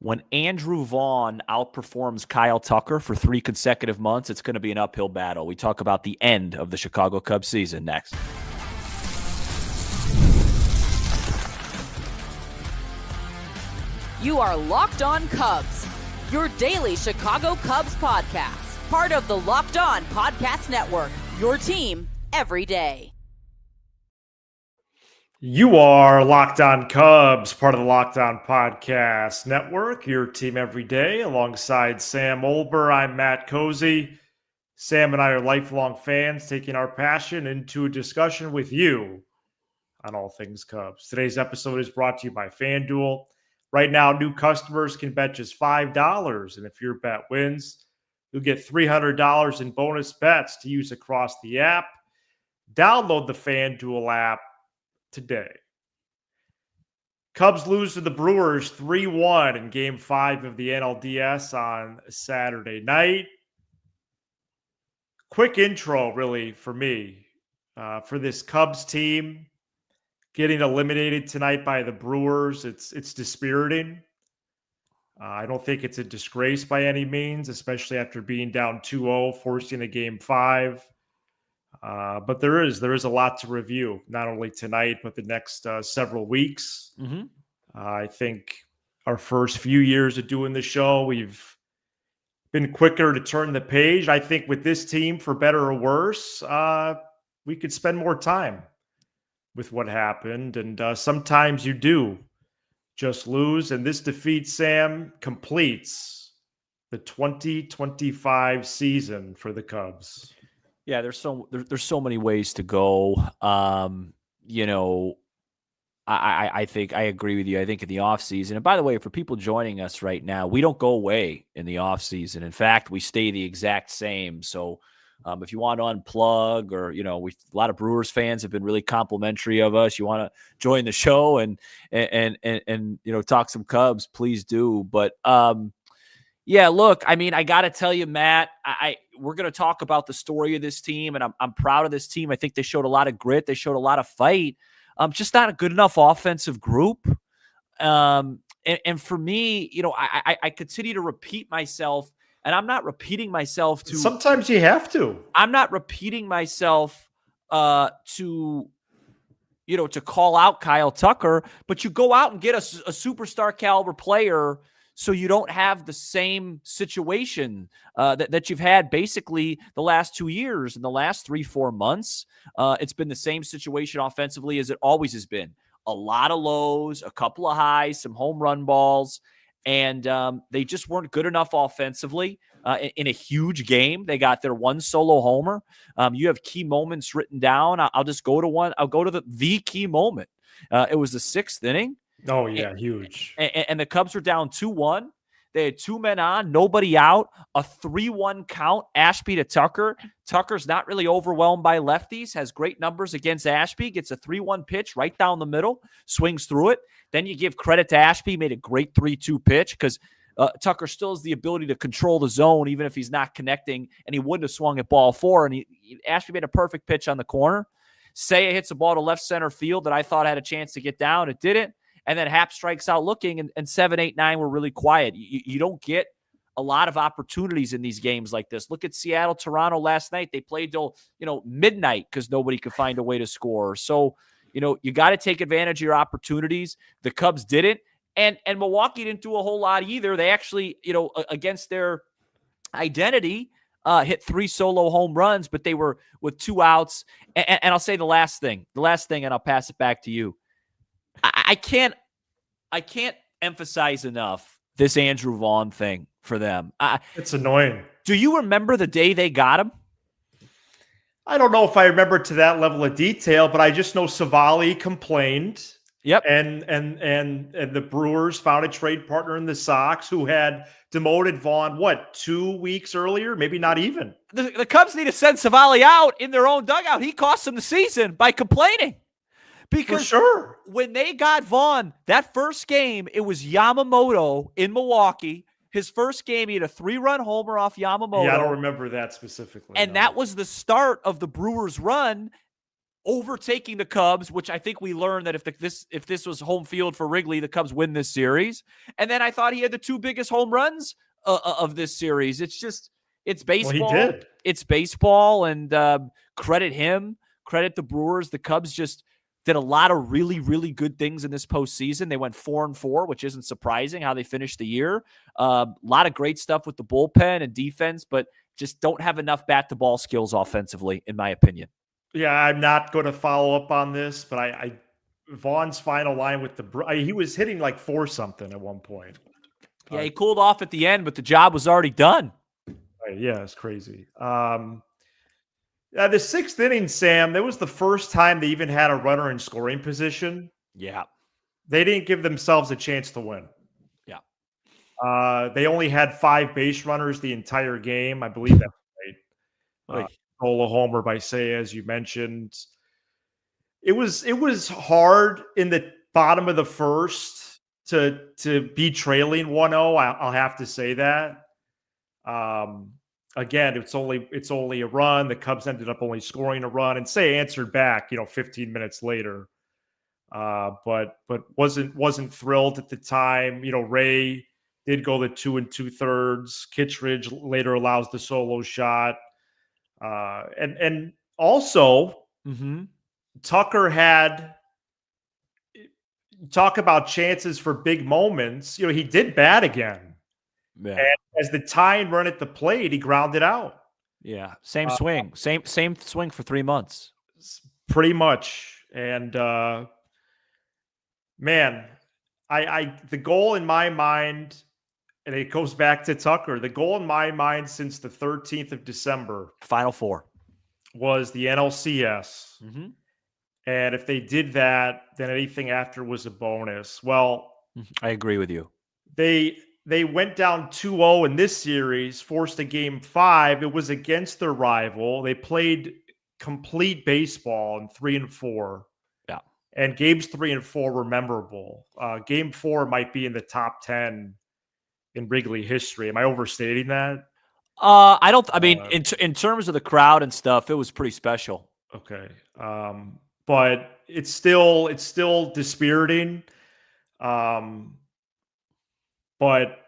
When Andrew Vaughn outperforms Kyle Tucker for 3 consecutive months, it's going to be an uphill battle. We talk about the end of the Chicago Cubs season next. You are Locked On Cubs, your daily Chicago Cubs podcast, part of the Locked On Podcast Network, your team every day. You are Locked On Cubs, part of the Locked On Podcast Network, your team every day. Alongside Sam Olber, I'm Matt Cozy. Sam and I are lifelong fans, taking our passion into a discussion with you on all things Cubs. Today's episode is brought to you by FanDuel. Right now, new customers can bet just $5, and if your bet wins, you'll get $300 in bonus bets to use across the app. Download the FanDuel app today. Cubs lose to the Brewers 3-1 in Game 5 of the NLDS on Saturday night. Quick intro, really, for me, for this Cubs team getting eliminated tonight by the Brewers. It's dispiriting. I don't think it's a disgrace by any means, especially after being down 2-0, forcing a Game 5. But there is a lot to review, not only tonight, but the next several weeks. Mm-hmm. I think our first few years of doing the show, we've been quicker to turn the page. I think with this team, for better or worse, we could spend more time with what happened. And sometimes you do just lose. And this defeat, Sam, completes the 2025 season for the Cubs. Yeah, there's so many ways to go. I think I agree with you. I think in the offseason, and by the way, for people joining us right now, we don't go away in the offseason. In fact, we stay the exact same. So if you want to unplug, or a lot of Brewers fans have been really complimentary of us. You want to join the show and talk some Cubs, please do. But yeah, look, I mean, I got to tell you, Matt, we're going to talk about the story of this team, and I'm proud of this team. I think they showed a lot of grit. They showed a lot of fight. Just not a good enough offensive group. And for me, I continue to repeat myself, and I'm not repeating myself to. Sometimes you have to. I'm not repeating myself to call out Kyle Tucker, but you go out and get a superstar caliber player, so you don't have the same situation that you've had basically the last 2 years. In the last 3-4 months, it's been the same situation offensively as it always has been. A lot of lows, a couple of highs, some home run balls, and they just weren't good enough offensively. In a huge game, they got their one solo homer. You have key moments written down. I'll just go to one. I'll go to the key moment. It was the 6th inning. Oh, yeah, huge. And the Cubs were down 2-1. They had 2 men on, nobody out, a 3-1 count, Ashby to Tucker. Tucker's not really overwhelmed by lefties, has great numbers against Ashby, gets a 3-1 pitch right down the middle, swings through it. Then you give credit to Ashby, made a great 3-2 pitch because Tucker still has the ability to control the zone even if he's not connecting, and he wouldn't have swung at ball 4. And Ashby made a perfect pitch on the corner. Seiya hits a ball to left center field that I thought had a chance to get down. It didn't. And then Happ strikes out looking, and 7, 8, 9 were really quiet. You don't get a lot of opportunities in these games like this. Look at Seattle, Toronto last night. They played till midnight because nobody could find a way to score. So, you got to take advantage of your opportunities. The Cubs didn't, and Milwaukee didn't do a whole lot either. They actually, against their identity, hit 3 solo home runs, but they were with 2 outs. And I'll say the last thing, and I'll pass it back to you. I can't emphasize enough this Andrew Vaughn thing for them. It's annoying. Do you remember the day they got him? I don't know if I remember to that level of detail, but I just know Savali complained. Yep. And the Brewers found a trade partner in the Sox who had demoted Vaughn, 2 weeks earlier? Maybe not even. The Cubs need to send Savali out in their own dugout. He cost them the season by complaining. Because for sure, when they got Vaughn, that first game, it was Yamamoto in Milwaukee. His first game, he had a 3-run homer off Yamamoto. Yeah, I don't remember that specifically. And that was the start of the Brewers' run. overtaking the Cubs, which I think we learned that if this was home field for Wrigley, the Cubs win this series. And then I thought he had the 2 biggest home runs of this series. It's baseball. Well, he did. It's baseball, and credit him, credit the Brewers. The Cubs just did a lot of really, really good things in this postseason. They went 4-4, which isn't surprising how they finished the year. A lot of great stuff with the bullpen and defense, but just don't have enough bat-to-ball skills offensively, in my opinion. Yeah, I'm not going to follow up on this, but Vaughn's final line with he was hitting like 4-something at one point. Yeah, he cooled off at the end, but the job was already done. Yeah, it's crazy. The 6th inning, Sam, that was the first time they even had a runner in scoring position. Yeah. They didn't give themselves a chance to win. Yeah. They only had 5 base runners the entire game. I believe that's right. Goal homer by Say, as you mentioned. It was hard in the bottom of the first to be trailing 1-0. I'll have to say that. Again, it's only a run. The Cubs ended up only scoring a run, and Say answered back, 15 minutes later. But wasn't thrilled at the time. Ray did go the 2 2/3. Kittredge later allows the solo shot. And also Tucker had talk about chances for big moments. He did bat again. Yeah. And as the tying run at the plate, he grounded out. Yeah. Same swing. Same swing for 3 months. Pretty much. And man, the goal in my mind, and it goes back to Tucker, the goal in my mind since the 13th of December, Final Four, was the NLCS. Mm-hmm. And if they did that, then anything after was a bonus. Well, I agree with you. They went down 2-0 in this series, forced a game 5. It was against their rival. They played complete baseball in 3 and 4. Yeah. And games 3 and 4 were memorable. Game 4 might be in the top 10 in Wrigley history. Am I overstating that? I don't. I mean, in terms of the crowd and stuff, it was pretty special. Okay, but it's still dispiriting. But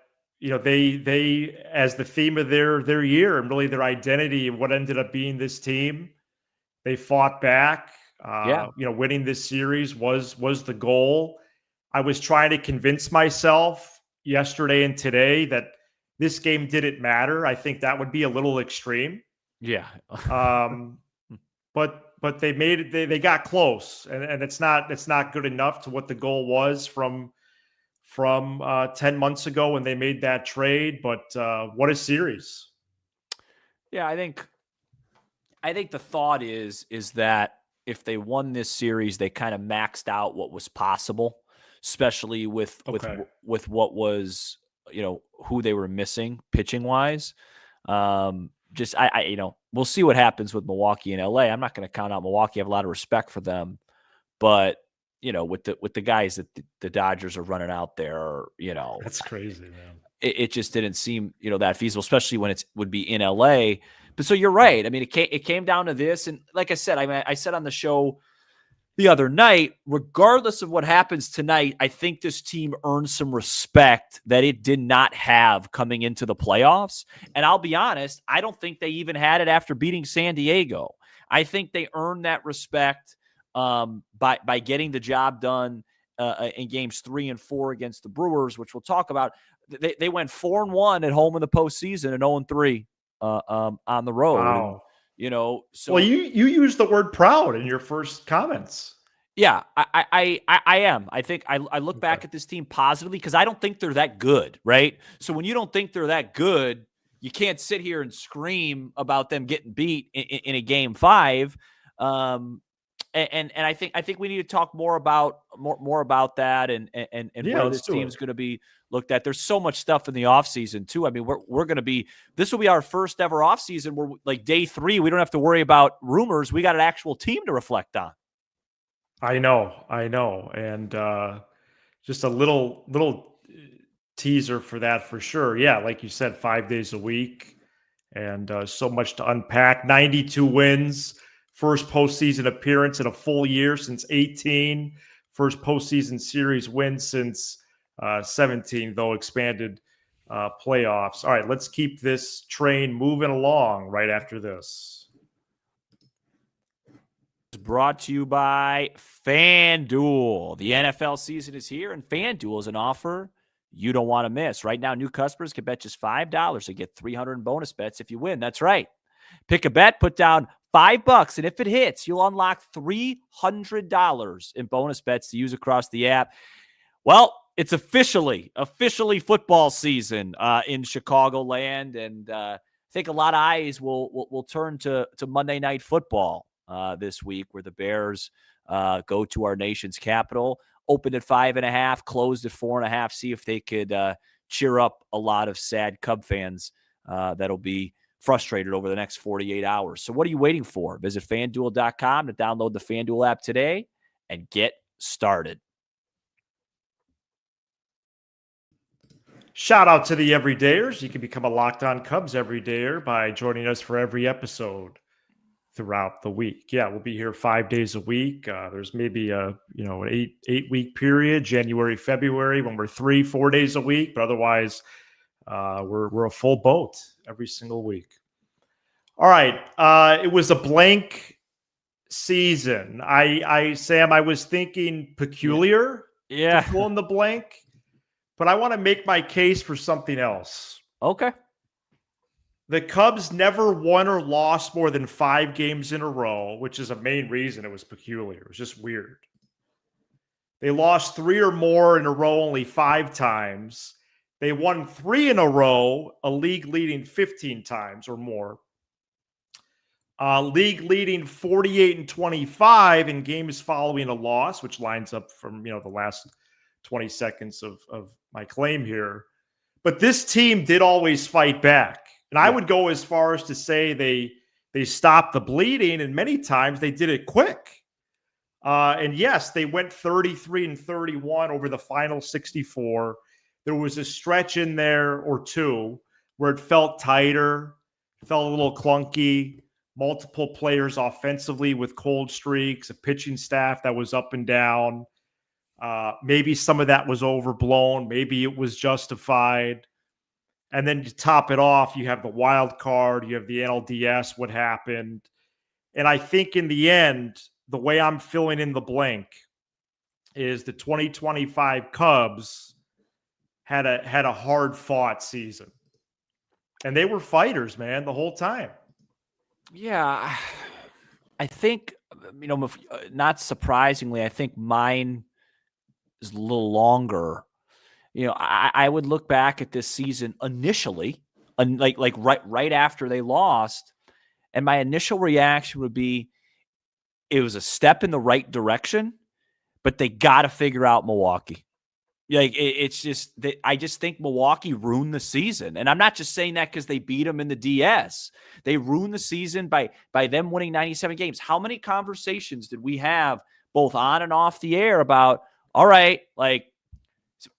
they as the theme of their year and really their identity and what ended up being this team, they fought back. Winning this series was the goal. I was trying to convince myself yesterday and today that this game didn't matter. I think that would be a little extreme. Yeah. But they made it. They got close, and it's not good enough to what the goal was from 10 months ago when they made that trade. But what a series! Yeah, I think the thought is that if they won this series, they kind of maxed out what was possible, especially with what was, who they were missing pitching wise. We'll see what happens with Milwaukee and LA. I'm not going to count out Milwaukee. I have a lot of respect for them, but with the guys that the Dodgers are running out there, that's crazy, man. It just didn't seem, that feasible, especially when it would be in LA. But so you're right. I mean, it came down to this. And like I said, I said on the show the other night, regardless of what happens tonight, I think this team earned some respect that it did not have coming into the playoffs. And I'll be honest, I don't think they even had it after beating San Diego. I think they earned that respect by getting the job done in games 3 and 4 against the Brewers, which we'll talk about. They went 4-1 at home in the postseason and 0-3 on the road. Wow. So well, you used the word proud in your first comments. Yeah, I am. I think I look back at this team positively because I don't think they're that good, right? So when you don't think they're that good, you can't sit here and scream about them getting beat in a game 5. And I think we need to talk more about that and where this team's going to be looked at. There's so much stuff in the offseason too. I mean, we're going to be, this will be our first ever offseason where like day 3, we don't have to worry about rumors. We got an actual team to reflect on. I know. And just a little teaser for that for sure. Yeah. Like you said, 5 days a week and so much to unpack. 92 wins, First postseason appearance in a full year since 18. First postseason series win since 17, though expanded playoffs. All right, let's keep this train moving along right after this. Brought to you by FanDuel. The NFL season is here, and FanDuel is an offer you don't want to miss. Right now, new customers can bet just $5 to get $300 in bonus bets if you win. That's right. Pick a bet, put down $5, and if it hits, you'll unlock $300 in bonus bets to use across the app. Well, it's officially football season in Chicagoland, and I think a lot of eyes will turn to Monday Night Football this week, where the Bears go to our nation's capital. Opened at 5.5, closed at 4.5. See if they could cheer up a lot of sad Cub fans that'll be frustrated over the next 48 hours. So what are you waiting for? Visit FanDuel.com to download the FanDuel app today and get started. Shout out to the everydayers. You can become a Locked On Cubs everydayer by joining us for every episode throughout the week. Yeah, we'll be here 5 days a week. There's maybe an eight week period, January, February, when we're 3-4 days a week, but otherwise we're a full boat every single week. All right. It was a blank season. Sam, I was thinking peculiar to fill in the blank, but I want to make my case for something else. Okay. The Cubs never won or lost more than 5 games in a row, which is a main reason it was peculiar. It was just weird. They lost 3 or more in a row only 5 times. They won 3 in a row, a league leading 15 times or more. League leading 48-25 in games following a loss, which lines up from the last 20 seconds of my claim here. But this team did always fight back. And I would go as far as to say they stopped the bleeding, and many times they did it quick. And yes, they went 33-31 over the final 64. There was a stretch in there or two where it felt tighter, felt a little clunky, multiple players offensively with cold streaks, a pitching staff that was up and down. Maybe some of that was overblown. Maybe it was justified. And then to top it off, you have the wild card, you have the NLDS, what happened. And I think in the end, the way I'm filling in the blank is the 2025 Cubs had a hard-fought season. And they were fighters, man, the whole time. Yeah. I think, not surprisingly, I think mine is a little longer. I would look back at this season initially, like right after they lost, and my initial reaction would be, it was a step in the right direction, but they got to figure out Milwaukee. It's just that I just think Milwaukee ruined the season, and I'm not just saying that because they beat them in the DS. They ruined the season by them winning 97 games. How many conversations did we have both on and off the air about, all right,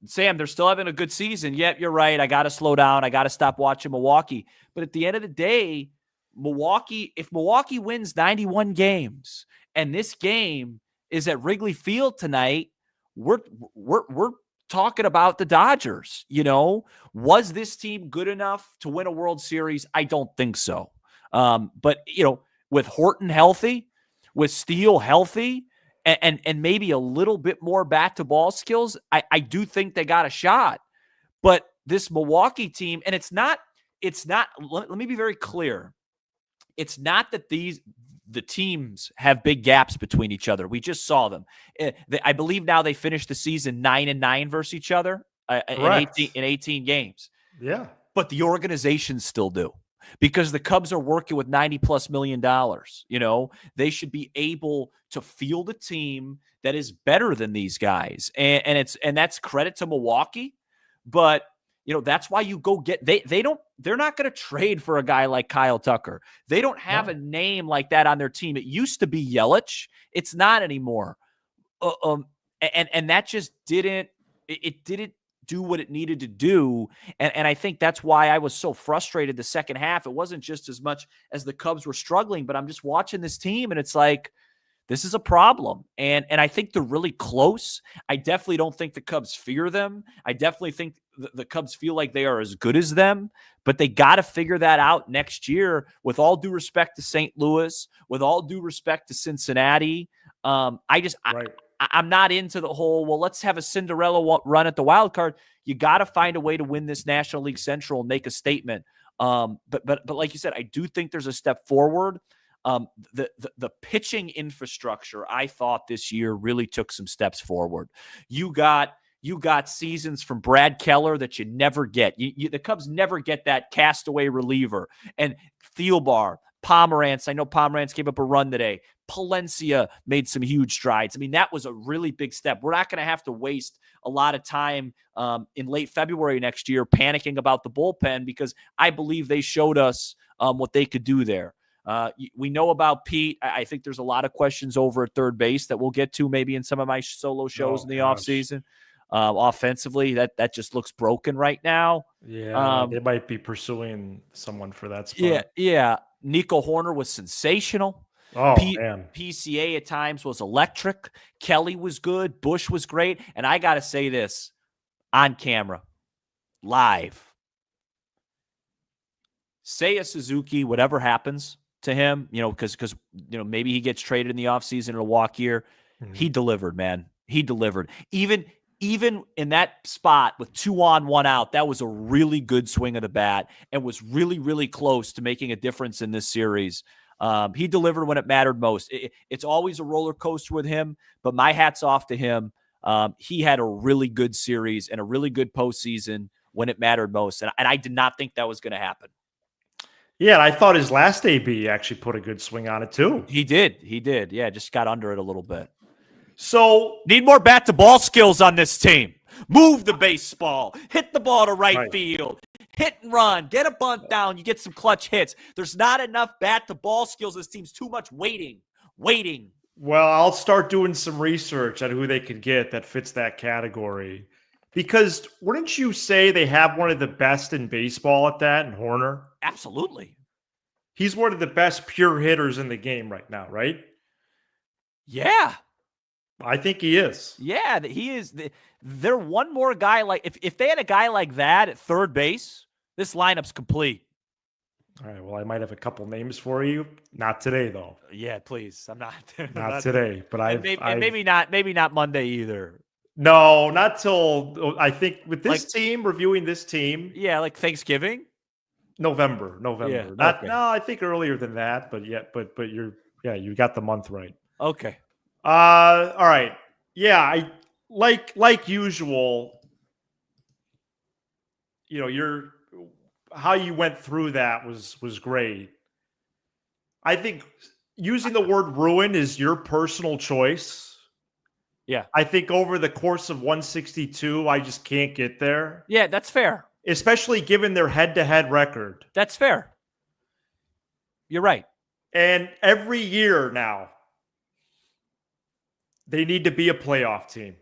Sam, they're still having a good season. Yep, you're right. I got to slow down. I got to stop watching Milwaukee. But at the end of the day, if Milwaukee wins 91 games and this game is at Wrigley Field tonight, we're talking about the Dodgers. Was this team good enough to win a World Series? I don't think so. But with Horton healthy, with Steele healthy, and maybe a little bit more bat-to-ball skills, I do think they got a shot. But this Milwaukee team, and it's not, let me be very clear. It's not that the teams have big gaps between each other. We just saw them. I believe now they finished the season 9-9 versus each other in 18 games. Yeah. But the organizations still do. Because the Cubs are working with $90+ million. They should be able to field a team that is better than these guys. And that's credit to Milwaukee. But, that's why you go get they're not going to trade for a guy like Kyle Tucker. They don't have a name like that on their team. It used to be Yelich. It's not anymore. And that just didn't do what it needed to do. And I think that's why I was so frustrated the second half. It wasn't just as much as the Cubs were struggling, but I'm just watching this team and it's like, this is a problem. And I think they're really close. I definitely don't think the Cubs fear them. I definitely think the Cubs feel like they are as good as them, but they got to figure that out next year. With all due respect to St. Louis, with all due respect to Cincinnati, I'm not into the whole, well, let's have a Cinderella run at the wild card. You got to find a way to win this National League Central and make a statement. But like you said, I do think there's a step forward. The pitching infrastructure, I thought this year really took some steps forward. You got seasons from Brad Keller that you never get. The Cubs never get that castaway reliever. And Thielbar, Pomerantz, I know Pomerantz gave up a run today. Palencia made some huge strides. I mean, that was a really big step. We're not going to have to waste a lot of time in late February next year panicking about the bullpen, because I believe they showed us what they could do there. We know about Pete. I think there's a lot of questions over at third base that we'll get to maybe in some of my solo shows in the offseason. Offensively, that just looks broken right now. Yeah, they might be pursuing someone for that spot. Yeah. Nico Horner was sensational. Oh, man. PCA at times was electric. Kelly was good. Bush was great. And I got to say this on camera, live. Seiya Suzuki, whatever happens to him, because maybe he gets traded in the offseason or a walk year. Mm-hmm. He delivered, man. He delivered. Even in that spot with 2 on, 1 out, that was a really good swing of the bat and was really, really close to making a difference in this series. He delivered when it mattered most. It's always a roller coaster with him, but my hat's off to him. He had a really good series and a really good postseason when it mattered most. And I did not think that was going to happen. Yeah, and I thought his last AB actually put a good swing on it too. He did. Yeah, just got under it a little bit. So need more bat-to-ball skills on this team. Move the baseball. Hit the ball to right field. Hit and run. Get a bunt down. You get some clutch hits. There's not enough bat-to-ball skills. This team's too much waiting. Well, I'll start doing some research on who they could get that fits that category. Because wouldn't you say they have one of the best in baseball at that in Horner? Absolutely. He's one of the best pure hitters in the game right now, right? Yeah. I think he is. Yeah, he is. They're one more guy like if they had a guy like that at third base, this lineup's complete. All right. Well, I might have a couple names for you. Not today, though. Yeah, please. I'm not. Not today. But maybe not Monday either. No, not till I think with this team reviewing this team. Yeah, like Thanksgiving. November. Yeah, No, I think earlier than that. But you got the month right. Okay. All right. Yeah, I like usual. How you went through that was great. I think using the word ruin is your personal choice. Yeah. I think over the course of 162, I just can't get there. Yeah, that's fair. Especially given their head-to-head record. That's fair. You're right. And every year now, they need to be a playoff team.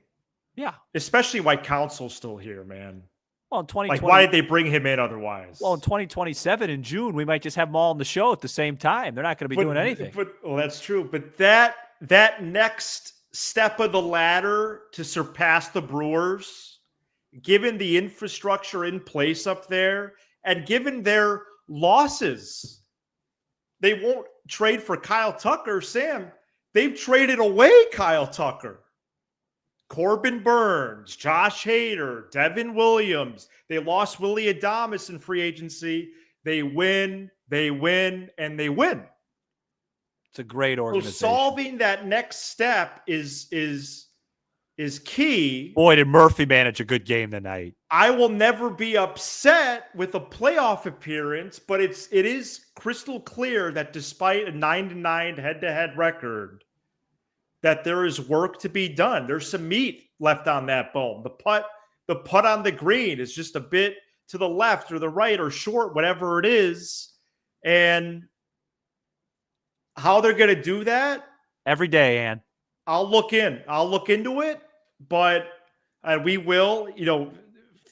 Yeah. Especially why Council's still here, man. Well, in 2020, why did they bring him in otherwise? Well, in 2027 in June, we might just have them all on the show at the same time. They're not going to be doing anything. Well, that's true. But that next step of the ladder to surpass the Brewers, given the infrastructure in place up there, and given their losses, they won't trade for Kyle Tucker. Sam, they've traded away Kyle Tucker. Corbin Burns, Josh Hader, Devin Williams. They lost Willie Adames in free agency. They win, and they win. It's a great organization. So solving that next step is key. Boy, did Murphy manage a good game tonight. I will never be upset with a playoff appearance, but it is crystal clear that despite a 9-9 head-to-head record, that there is work to be done. There's some meat left on that bone. The putt on the green is just a bit to the left or the right or short, whatever it is. And how they're going to do that? Every day, Ann. I'll look into it, but we will,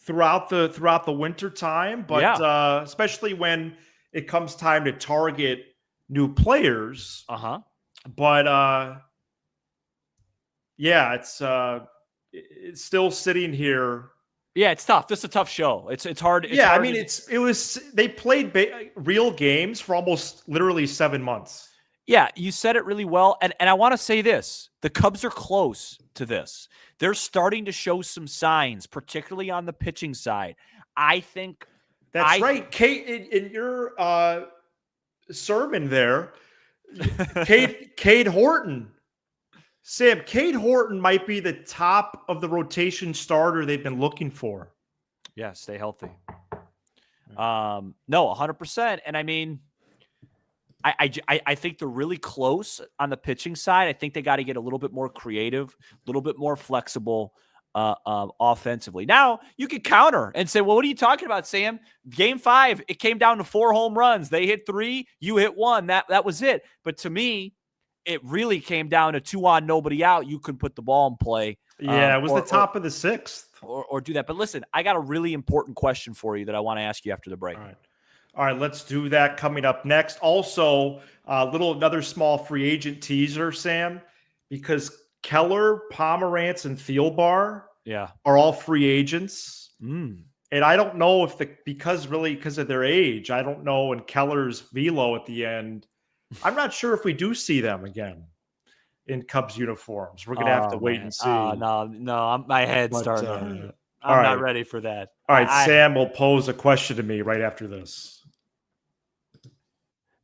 throughout the winter time, but especially when it comes time to target new players. But yeah, it's still sitting here. Yeah, it's tough. This is a tough show. It's hard. It's yeah, hard I mean, they played real games for almost literally 7 months. Yeah, you said it really well. And I want to say this. The Cubs are close to this. They're starting to show some signs, particularly on the pitching side. I think that's right. Kate, in your sermon there, Cade Horton. Sam, Cade Horton might be the top of the rotation starter they've been looking for. Yeah, stay healthy. No, 100%. And I mean, I think they're really close on the pitching side. I think they got to get a little bit more creative, a little bit more flexible offensively. Now, you could counter and say, well, what are you talking about, Sam? Game 5, it came down to 4 home runs. They hit 3, you hit 1. That was it. But to me, it really came down to 2 on, nobody out. You could put the ball in play. Yeah, it was the top of the 6th. Or do that. But listen, I got a really important question for you that I want to ask you after the break. All right, let's do that coming up next. Also, another small free agent teaser, Sam, because Keller, Pomerantz, and Thielbar are all free agents. And I don't know if because of their age, I don't know, and Keller's velo at the end, I'm not sure if we do see them again in Cubs uniforms. We're going to have to wait and see. No, my head's starting. I'm not ready for that. All right, Sam will pose a question to me right after this.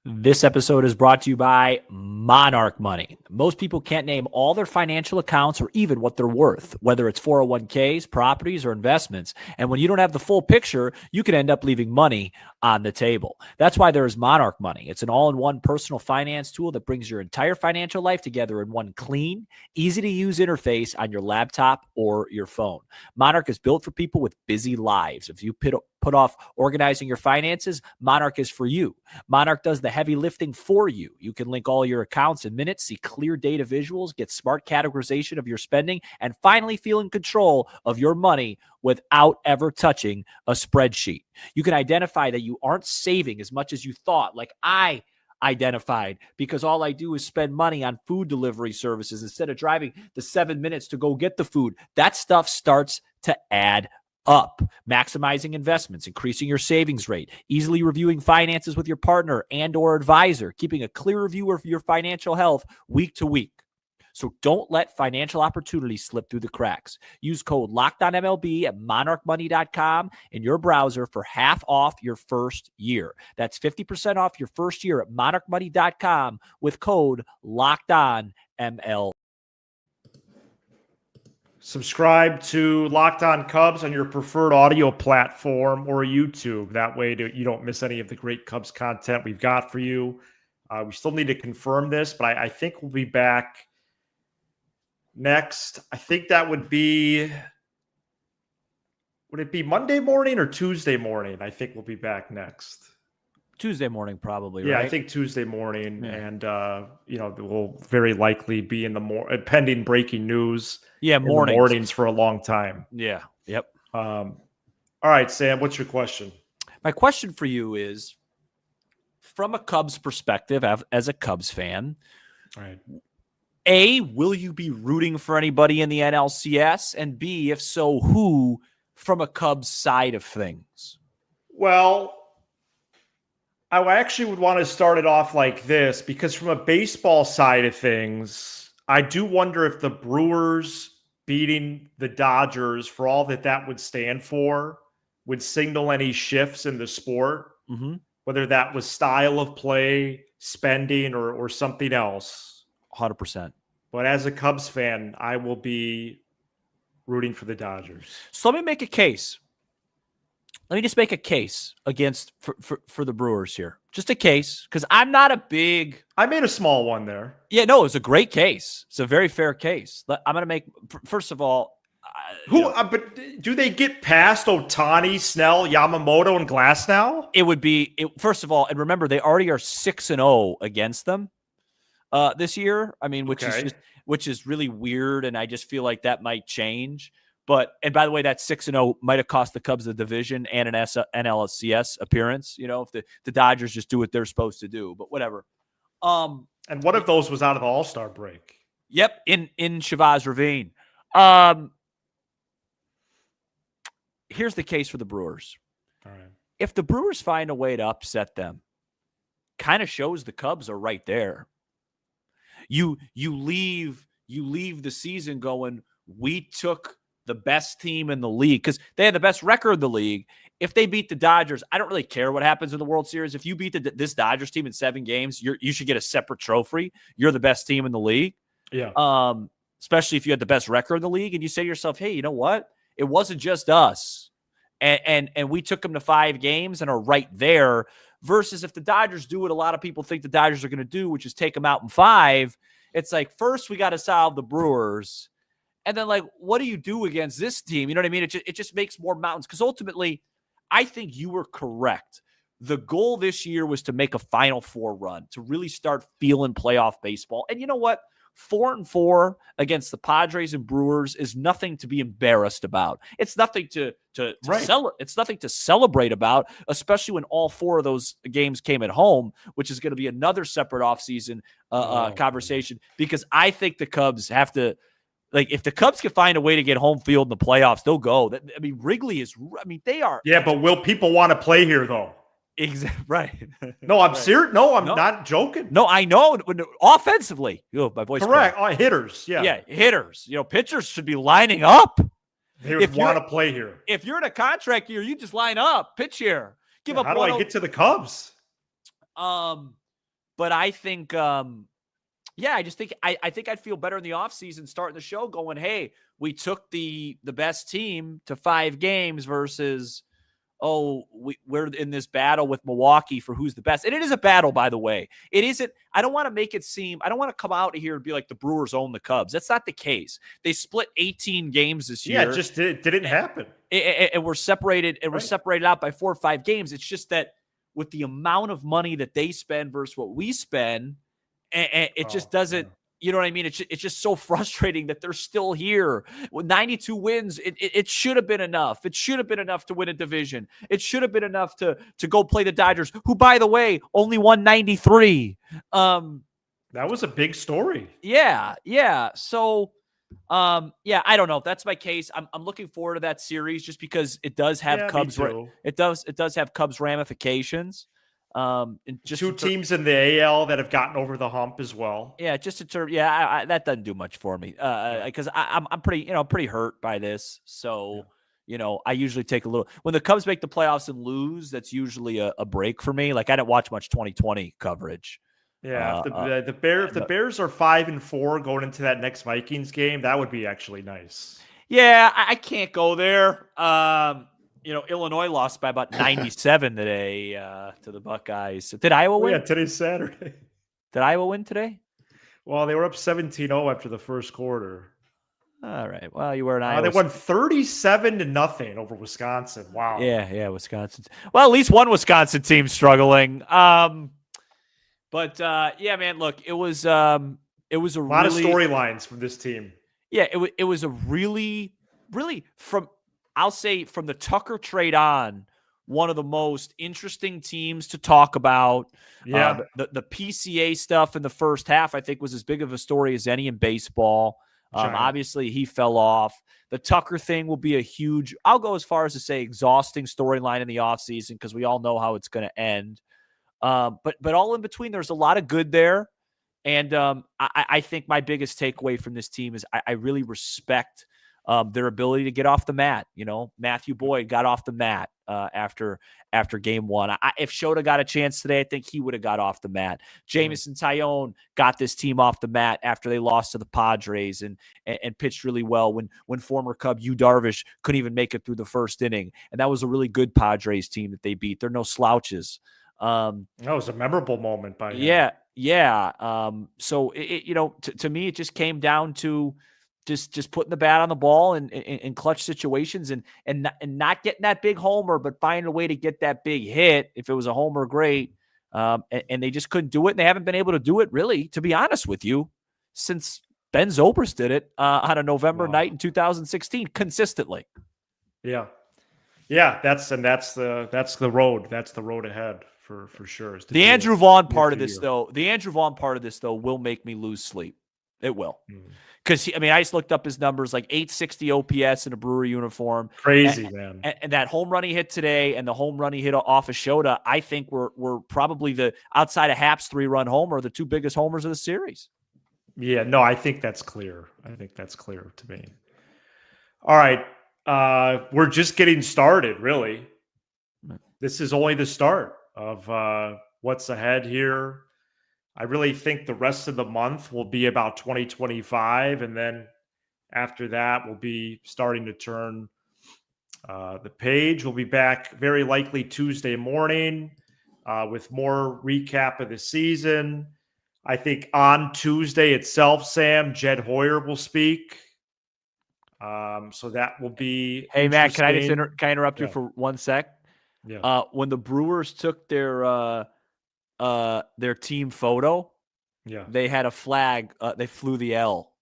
This episode is brought to you by Monarch Money. Most people can't name all their financial accounts or even what they're worth, whether it's 401ks, properties, or investments. And when you don't have the full picture, you can end up leaving money on the table. That's why there is Monarch Money. It's an all-in-one personal finance tool that brings your entire financial life together in one clean, easy-to-use interface on your laptop or your phone. Monarch is built for people with busy lives. If you put off organizing your finances, Monarch is for you. Monarch does the heavy lifting for you. You can link all your accounts in minutes, see clear data visuals, get smart categorization of your spending, and finally feel in control of your money without ever touching a spreadsheet. You can identify that you aren't saving as much as you thought, like I identified, because all I do is spend money on food delivery services instead of driving the 7 minutes to go get the food. That stuff starts to add up. Maximizing investments, increasing your savings rate, easily reviewing finances with your partner and or advisor, keeping a clear review of your financial health week to week. So don't let financial opportunities slip through the cracks. Use code LOCKEDONMLB at monarchmoney.com in your browser for half off your first year. That's 50% off your first year at monarchmoney.com with code LOCKEDONMLB. Subscribe to Locked On Cubs on your preferred audio platform or YouTube. That way you don't miss any of the great Cubs content we've got for you. We still need to confirm this, but I think we'll be back next. I think that would it be Monday morning or Tuesday morning? I think we'll be back next. Tuesday morning, probably. Yeah, right? I think Tuesday morning, and we'll very likely be in the pending breaking news. Yeah, mornings for a long time. Yeah. Yep. All right, Sam, what's your question? My question for you is, from a Cubs perspective, as a Cubs fan, all right. A, will you be rooting for anybody in the NLCS? And B, if so, who from a Cubs side of things? Well, I actually would want to start it off like this, because from a baseball side of things, I do wonder if the Brewers beating the Dodgers, for all that would stand for, would signal any shifts in the sport, whether that was style of play, spending, or something else. 100%. But as a Cubs fan, I will be rooting for the Dodgers. So let me make a case. Let me just make a case against for the Brewers here. Just a case, because I'm not a big... I made a small one there. Yeah, no, it's a great case. It's a very fair case. I'm going to make... First of all... But do they get past Ohtani, Snell, Yamamoto, and Glasnow? It would be... first of all, and remember, they already are 6-0 against them this year. I mean, which is really weird, and I just feel like that might change. and by the way, that 6-0 might have cost the Cubs the division and an NLDS appearance, if the Dodgers just do what they're supposed to do, but whatever. And what if those was out of the All-Star break? Yep, in Chavez Ravine. Here's the case for the Brewers. All right. If the Brewers find a way to upset them, kind of shows the Cubs are right there. You leave the season going, we took the best team in the league because they had the best record in the league. If they beat the Dodgers, I don't really care what happens in the World Series. If you beat this Dodgers team in 7 games, you should get a separate trophy. You're the best team in the league. Yeah. Especially if you had the best record in the league, and you say to yourself, hey, you know what? It wasn't just us. And we took them to 5 games and are right there. Versus if the Dodgers do what a lot of people think the Dodgers are going to do, which is take them out in 5, it's like, first we got to solve the Brewers. And then, like, what do you do against this team? You know what I mean? It just makes more mountains. Because ultimately, I think you were correct. The goal this year was to make a Final Four run, to really start feeling playoff baseball. And you know what? 4-4 against the Padres and Brewers is nothing to be embarrassed about. It's nothing to it's nothing to celebrate about, especially when all 4 of those games came at home, which is going to be another separate offseason conversation. Because I think the Cubs have to, like, if the Cubs can find a way to get home field in the playoffs, they'll go. I mean, Wrigley is. I mean, they are. Yeah, but will people want to play here though? Exactly right. No, I'm serious. No, I'm not joking. No, I know. Offensively, my voice. Correct. Hitters. Yeah. Yeah, hitters. Pitchers should be lining up. They would want to play here. If you're in a contract year, you just line up, pitch here, give up. How do I get to the Cubs? But I think, I just think I think I'd feel better in the offseason starting the show going, hey, we took the best team to 5 games versus. We're in this battle with Milwaukee for who's the best. And it is a battle, by the way. It isn't. I don't want to make it seem. I don't want to come out here and be like the Brewers own the Cubs. That's not the case. They split 18 games this year. Yeah, it just didn't happen. And we're separated. And we're separated out by 4 or 5 games. It's just that with the amount of money that they spend versus what we spend, and it just doesn't. Yeah. You know what I mean? It's just so frustrating that they're still here. With 92 wins, it should have been enough. It should have been enough to win a division. It should have been enough to go play the Dodgers, who, by the way, only won 93. That was a big story. Yeah. So, I don't know. That's my case. I'm looking forward to that series just because it does have Cubs. It does have Cubs ramifications. And just 2 teams in the AL that have gotten over the hump as well. Yeah, just in terms. Yeah, that doesn't do much for me because I'm pretty hurt by this. So I usually take a little when the Cubs make the playoffs and lose. That's usually a break for me. Like I didn't watch much 2020 coverage. Yeah, if the Bears are 5-4 going into that next Vikings game, that would be actually nice. Yeah, I can't go there. Illinois lost by about 97 today to the Buckeyes. Did Iowa win? Yeah, today's Saturday. Did Iowa win today? Well, they were up 17-0 after the first quarter. All right. Well, you were in Iowa. They won 37-0 over Wisconsin. Wow. Yeah, Wisconsin. Well, at least one Wisconsin team struggling. Man, look, it was a lot of storylines from this team. Yeah, it was a really from the Tucker trade on, one of the most interesting teams to talk about. Yeah. The PCA stuff in the first half, I think, was as big of a story as any in baseball. Obviously, he fell off. The Tucker thing will be a huge, I'll go as far as to say exhausting storyline in the offseason because we all know how it's going to end. But all in between, there's a lot of good there. And I think my biggest takeaway from this team is I really respect their ability to get off the mat. Matthew Boyd got off the mat after game 1. If Shota got a chance today, I think he would have got off the mat. Jameson Tyone got this team off the mat after they lost to the Padres and pitched really well when former Cub Yu Darvish couldn't even make it through the first inning. And that was a really good Padres team that they beat. They're no slouches. That was a memorable moment by him. Yeah. So to me, it just came down to just putting the bat on the ball in clutch situations and not getting that big homer, but finding a way to get that big hit. If it was a homer, great. And they just couldn't do it. And they haven't been able to do it really, to be honest with you, since Ben Zobrist did it on a November Wow. night in 2016 consistently. Yeah. Yeah, that's the road. That's the road ahead for sure. Is to The do Andrew it Vaughn year part of after this, year. though, the Andrew Vaughn part of this, though, will make me lose sleep. It will. Mm. Because, I just looked up his numbers, like 860 OPS in a Brewer uniform. Crazy, man. And that home run he hit today and the home run he hit off of Shota, I think were probably the, outside of Happ's 3-run homer, the two biggest homers of the series. Yeah, no, I think that's clear. I think that's clear to me. All right. We're just getting started, really. This is only the start of what's ahead here. I really think the rest of the month will be about 2025. And then after that, we'll be starting to turn the page. We'll be back very likely Tuesday morning with more recap of the season. I think on Tuesday itself, Sam, Jed Hoyer will speak. So that will be Hey, Matt, can I just interesting. can I interrupt you Yeah. for 1 sec? Yeah. When the Brewers took their team photo, Yeah. they had a flag. They flew the L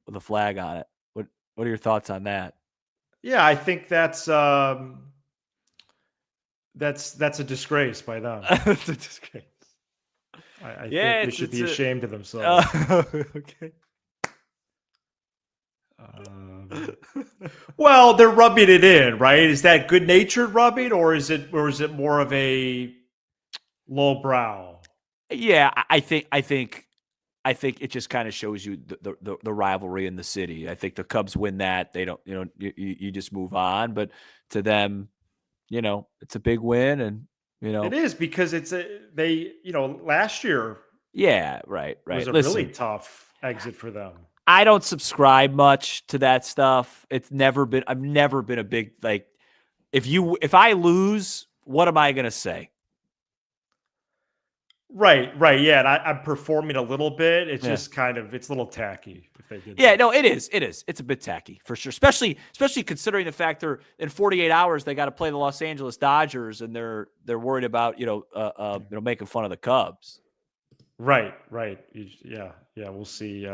with a flag on it. What are your thoughts on that? Yeah, I think that's a disgrace by them. It's a disgrace. I Yeah, think they should be ashamed of themselves. Okay. Well, they're rubbing it in, right? Is that good-natured rubbing, or is it more of a lowbrow? Yeah, I think it just kind of shows you the rivalry in the city. I think the Cubs win that. They don't, you just move on. But to them, it's a big win, and It is because last year yeah, right. was a Listen, really tough exit for them. I don't subscribe much to that stuff. I've never been a big, like, if I lose, what am I going to say? Right. Yeah, and I'm performing a little bit. It's just it's a little tacky if they did. Yeah, that. no, it is. It's a bit tacky for sure. Especially considering the fact they're in 48 hours they got to play the Los Angeles Dodgers, and they're worried about making fun of the Cubs. Right. Yeah. We'll see.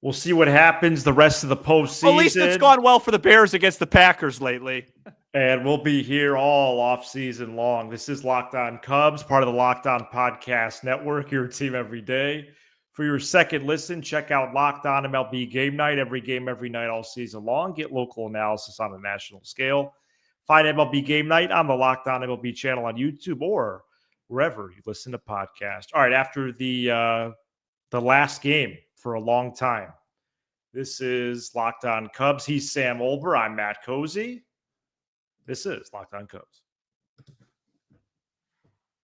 We'll see what happens the rest of the postseason. Well, at least it's gone well for the Bears against the Packers lately. And we'll be here all off season long. This is Locked On Cubs, part of the Locked On Podcast Network, your team every day. For your second listen, check out Locked On MLB Game Night, every game, every night, all season long. Get local analysis on a national scale. Find MLB Game Night on the Locked On MLB channel on YouTube or wherever you listen to podcasts. All right, after the last game for a long time, this is Locked On Cubs. He's Sam Olber. I'm Matt Cozy. This is Locked On Cubs.